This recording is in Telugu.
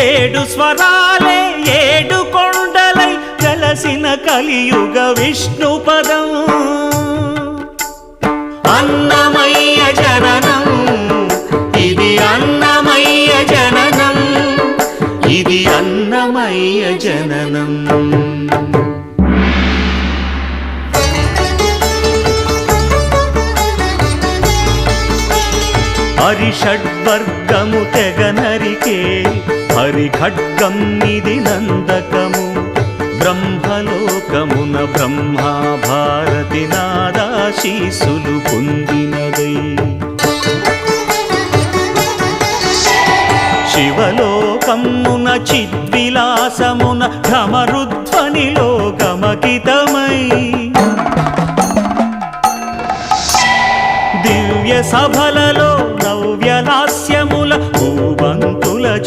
ఏడు స్వరాలే ఏడు కొండలై కలసిన కలియుగ విష్ణు పదం అన్నమయ్య జననం ఇది అన్నమయ్య జననం ఇది అన్నమయ్య జననం హరిషడ్వర్గము తెగనరికే హరిఖడ్గం ఇది నందకము బ్రహ్మలోకమున బ్రహ్మా భారతి నాదాశీసులు పొందినదై శివలోకమున చిద్విలాసమున ఢమరుధ్వనిలో గమకితమై దివ్య సభలలో